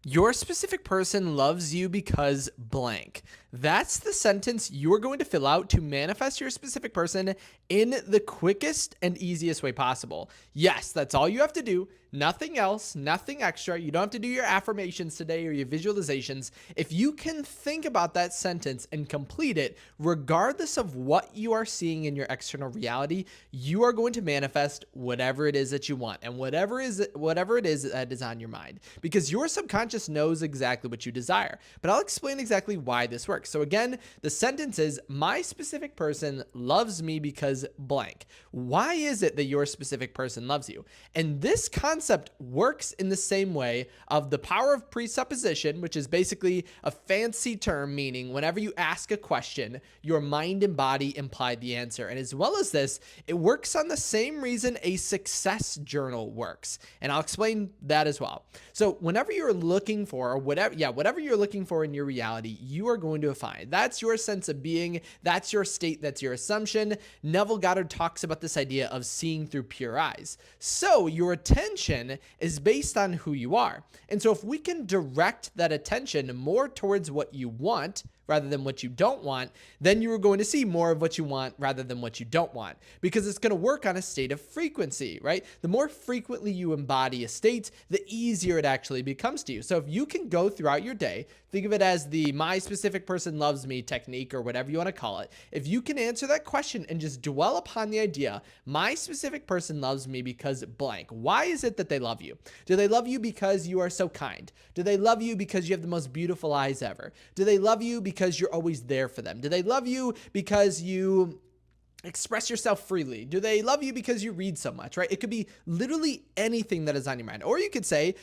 Your specific person loves you because blank. That's the sentence you're going to fill out to manifest your specific person in the quickest and easiest way possible. Yes, that's all you have to do. Nothing else, nothing extra. You don't have to do your affirmations today or your visualizations. If you can think about that sentence and complete it, regardless of what you are seeing in your external reality, you are going to manifest whatever it is that you want and whatever it is that is on your mind, because your subconscious knows exactly what you desire. But I'll explain exactly why this works. So again, the sentence is, my specific person loves me because blank. Why is it that your specific person loves you? And this concept works in the same way of the power of presupposition, which is basically a fancy term meaning whenever you ask a question, your mind and body imply the answer. And as well as this, it works on the same reason a success journal works. And I'll explain that as well. So whenever you're looking for, or whatever you're looking for in your reality, you are going to find. That's your sense of being. That's your state. That's your assumption. Neville Goddard talks about this idea of seeing through pure eyes. So your attention is based on who you are. And so if we can direct that attention more towards what you want rather than what you don't want, then you are going to see more of what you want rather than what you don't want, because it's going to work on a state of frequency, right? The more frequently you embody a state, the easier it actually becomes to you. So if you can go throughout your day, think of it as the my specific person loves me technique or whatever you want to call it. If you can answer that question and just dwell upon the idea, my specific person loves me because blank. Why is it that they love you? Do they love you because you are so kind? Do they love you because you have the most beautiful eyes ever? Do they love you because you're always there for them? Do they love you because you express yourself freely? Do they love you because you read so much, right? It could be literally anything that is on your mind. Or you could say,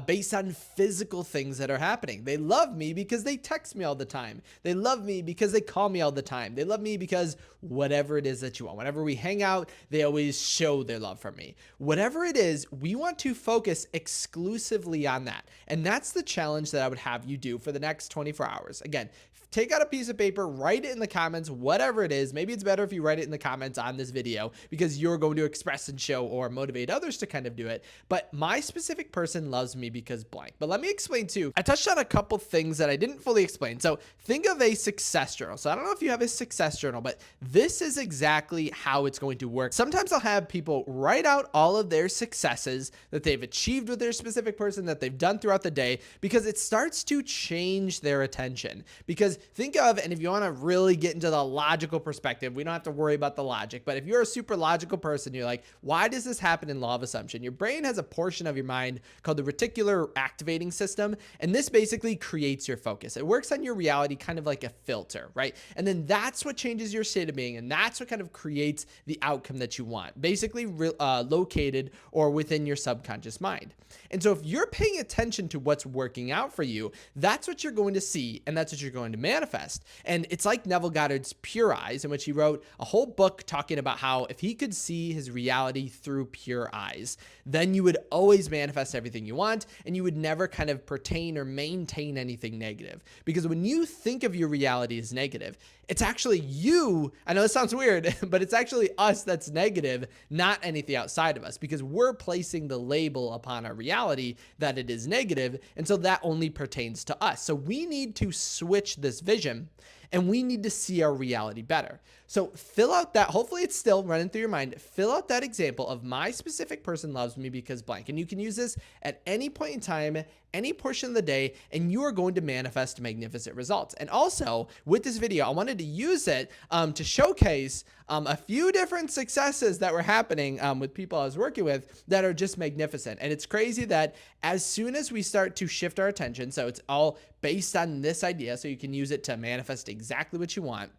based on physical things that are happening. They love me because they text me all the time. They love me because they call me all the time. They love me because whatever it is that you want. Whenever we hang out, they always show their love for me. Whatever it is, we want to focus exclusively on that. And that's the challenge that I would have you do for the next 24 hours. Again, take out a piece of paper, write it in the comments, whatever it is. Maybe it's better if you write it in the comments on this video, because you're going to express and show or motivate others to kind of do it. But my specific person loves me because blank. But let me explain too. I touched on a couple things that I didn't fully explain. So think of a success journal. So I don't know if you have a success journal, but this is exactly how it's going to work. Sometimes I'll have people write out all of their successes that they've achieved with their specific person, that they've done throughout the day, because it starts to change their attention. Because think of, and if you want to really get into the logical perspective, we don't have to worry about the logic, but if you're a super logical person, you're like, why does this happen in law of assumption? Your brain has a portion of your mind called the reticular activating system, and this basically creates your focus. It works on your reality kind of like a filter, right? And then that's what changes your state of being, and that's what kind of creates the outcome that you want, basically located or within your subconscious mind. And so if you're paying attention to what's working out for you, that's what you're going to see, and that's what you're going to manifest. And it's like Neville Goddard's Pure Eyes, in which he wrote a whole book talking about how if he could see his reality through pure eyes, then you would always manifest everything you want, and you would never kind of pertain or maintain anything negative. Because when you think of your reality as negative, it's actually you. I know this sounds weird, but it's actually us that's negative, not anything outside of us, because we're placing the label upon our reality that it is negative. And so that only pertains to us. So we need to switch this vision, and we need to see our reality better. So fill out that, hopefully it's still running through your mind, fill out that example of my specific person loves me because blank. And you can use this at any point in time, any portion of the day, and you are going to manifest magnificent results. And also with this video, I wanted to use it to showcase a few different successes that were happening with people I was working with that are just magnificent. And it's crazy that as soon as we start to shift our attention, so it's all based on this idea, so you can use it to manifest exactly what you want.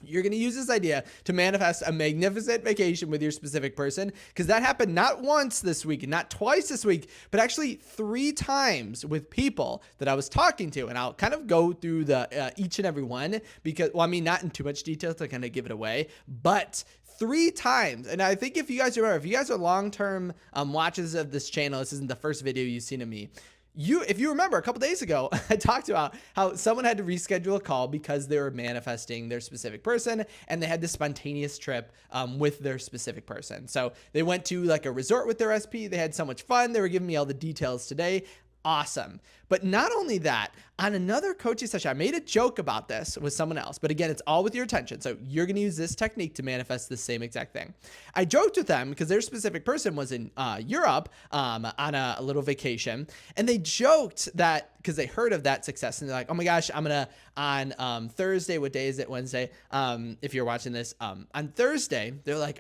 You're going to use this idea to manifest a magnificent vacation with your specific person, because that happened not once this week and not twice this week, but actually 3 times with people that I was talking to. And I'll kind of go through the each and every one, because, well, I mean, not in too much detail to kind of give it away, but 3 times. And I think if you guys remember, if you guys are long-term watchers of this channel, this isn't the first video you've seen of me. If you remember a couple days ago, I talked about how someone had to reschedule a call because they were manifesting their specific person, and they had this spontaneous trip with their specific person. So they went to like a resort with their SP. They had so much fun. They were giving me all the details today. Awesome. But not only that, on another coaching session, I made a joke about this with someone else, but again, it's all with your attention. So you're going to use this technique to manifest the same exact thing. I joked with them because their specific person was in Europe on a little vacation, and they joked that because they heard of that success, and they're like, oh my gosh, I'm going to on Thursday, what day is it? Wednesday. If you're watching this, on Thursday, they're like,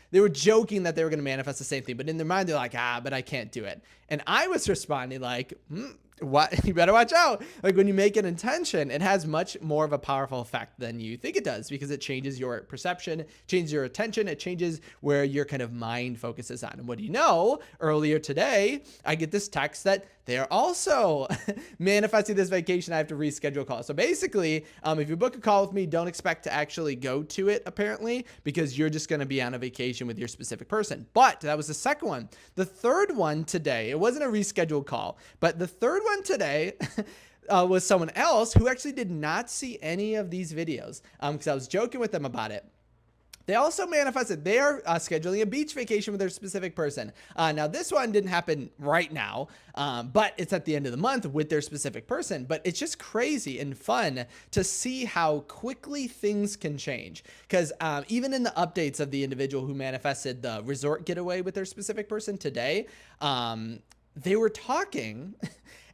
they were joking that they were going to manifest the same thing, but in their mind, they're like, but I can't do it. And I was responding like, what? You better watch out. Like when you make an intention, it has much more of a powerful effect than you think it does, because it changes your perception, changes your attention, it changes where your kind of mind focuses on. And what do you know? Earlier today, I get this text that they are also manifesting this vacation. I have to reschedule a call. So basically, if you book a call with me, don't expect to actually go to it, apparently, because you're just going to be on a vacation with your specific person. But that was the second one. The third one today, it wasn't a rescheduled call, but the third one today was someone else who actually did not see any of these videos because I was joking with them about it. They also manifested they are scheduling a beach vacation with their specific person. Now, this one didn't happen right now, but it's at the end of the month with their specific person. But it's just crazy and fun to see how quickly things can change. Because even in the updates of the individual who manifested the resort getaway with their specific person today, they were talking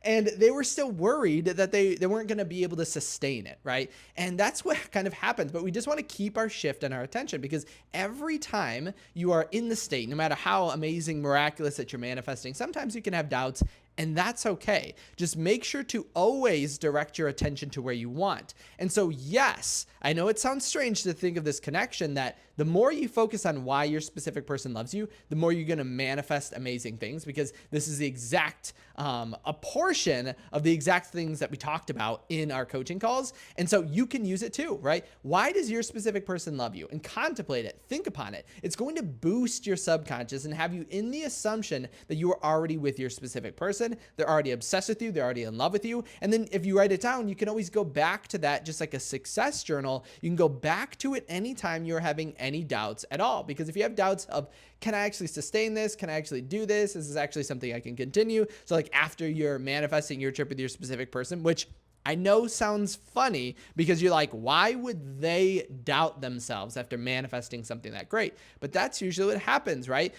and they were still worried that they weren't going to be able to sustain it, right? And that's what kind of happens. But we just want to keep our shift and our attention, because every time you are in the state, no matter how amazing, miraculous that you're manifesting, sometimes you can have doubts, and that's okay. Just make sure to always direct your attention to where you want. And so, yes, I know it sounds strange to think of this connection that the more you focus on why your specific person loves you, the more you're going to manifest amazing things, because this is the exact, a portion of the exact things that we talked about in our coaching calls. And so you can use it too, right? Why does your specific person love you? And contemplate it. Think upon it. It's going to boost your subconscious and have you in the assumption that you are already with your specific person. They're already obsessed with you. They're already in love with you. And then if you write it down, you can always go back to that, just like a success journal. You can go back to it anytime you're having any doubts at all. Because if you have doubts of, can I actually sustain this? Can I actually do this? Is this actually something I can continue? So like after you're manifesting your trip with your specific person, which I know sounds funny because you're like, why would they doubt themselves after manifesting something that great? But that's usually what happens, right?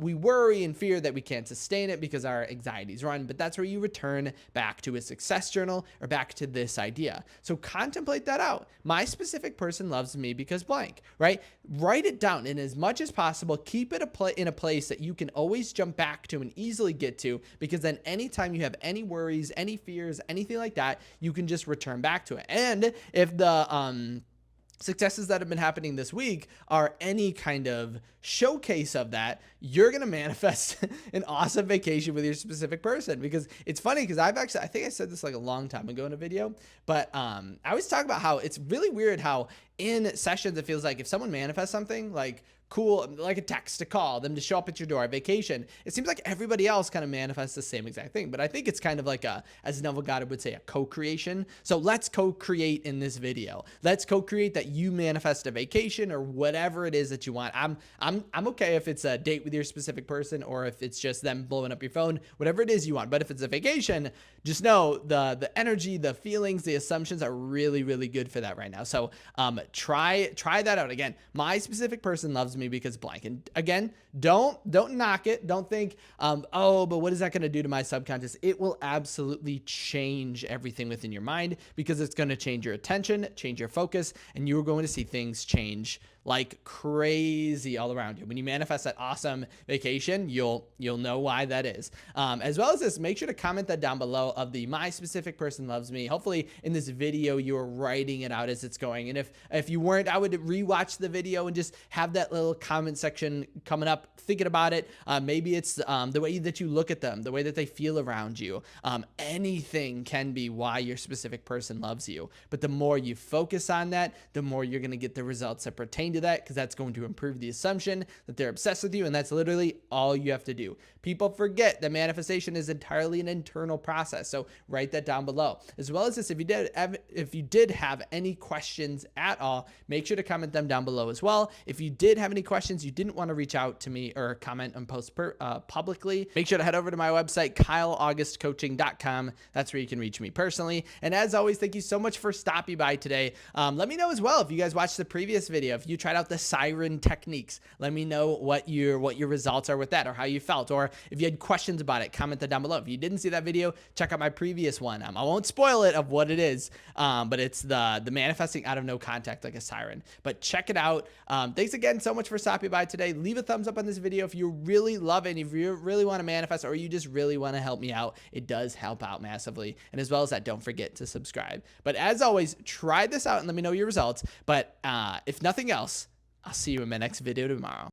We worry and fear that we can't sustain it because our anxieties run, but that's where you return back to a success journal or back to this idea. So contemplate that out. My specific person loves me because blank, right? Write it down, and as much as possible, keep it in a place that you can always jump back to and easily get to, because then anytime you have any worries, any fears, anything like that, you can just return back to it. And if the successes that have been happening this week are any kind of showcase of that, you're going to manifest an awesome vacation with your specific person. Because it's funny, because I think I said this like a long time ago in a video, but I always talk about how it's really weird how in sessions it feels like if someone manifests something like cool, like a text, a call, them to show up at your door, a vacation, it seems like everybody else kind of manifests the same exact thing. But I think it's kind of like as Neville Goddard would say, a co-creation. So let's co-create in this video. Let's co-create that you manifest a vacation or whatever it is that you want. I'm okay if it's a date with your specific person or if it's just them blowing up your phone, whatever it is you want. But if it's a vacation, just know the energy, the feelings, the assumptions are really, really good for that right now. So try that out. Again, my specific person loves me because blank. And again, don't knock it. Don't think, oh, but what is that going to do to my subconscious? It will absolutely change everything within your mind, because it's going to change your attention, change your focus, and you're going to see things change like crazy all around you. When you manifest that awesome vacation, you'll know why that is. As well as this, make sure to comment that down below of the my specific person loves me. Hopefully in this video, you're writing it out as it's going. And if you weren't, I would rewatch the video and just have that little comment section coming up, thinking about it. Maybe it's the way that you look at them, the way that they feel around you. Anything can be why your specific person loves you. But the more you focus on that, the more you're going to get the results that pertain to that, because that's going to improve the assumption that they're obsessed with you. And that's literally all you have to do. People forget that manifestation is entirely an internal process. So write that down below. As well as this, if you did have any questions at all, make sure to comment them down below as well. If you did have any questions, you didn't want to reach out to me or comment and post publicly. Make sure to head over to my website, kyleaugustcoaching.com. That's where you can reach me personally. And as always, thank you so much for stopping by today. Let me know as well if you guys watched the previous video, if you tried out the siren techniques. Let me know what your results are with that, or how you felt, or if you had questions about it, comment that down below. If you didn't see that video, check out my previous one. I won't spoil it of what it is, but it's the manifesting out of no contact like a siren. But check it out. Thanks again so much for stopping by today. Leave a thumbs up on this video if you really love it, and if you really want to manifest, or you just really want to help me out. It does help out massively. And as well as that, don't forget to subscribe. But as always, try this out and let me know your results. But if nothing else, I'll see you in my next video tomorrow.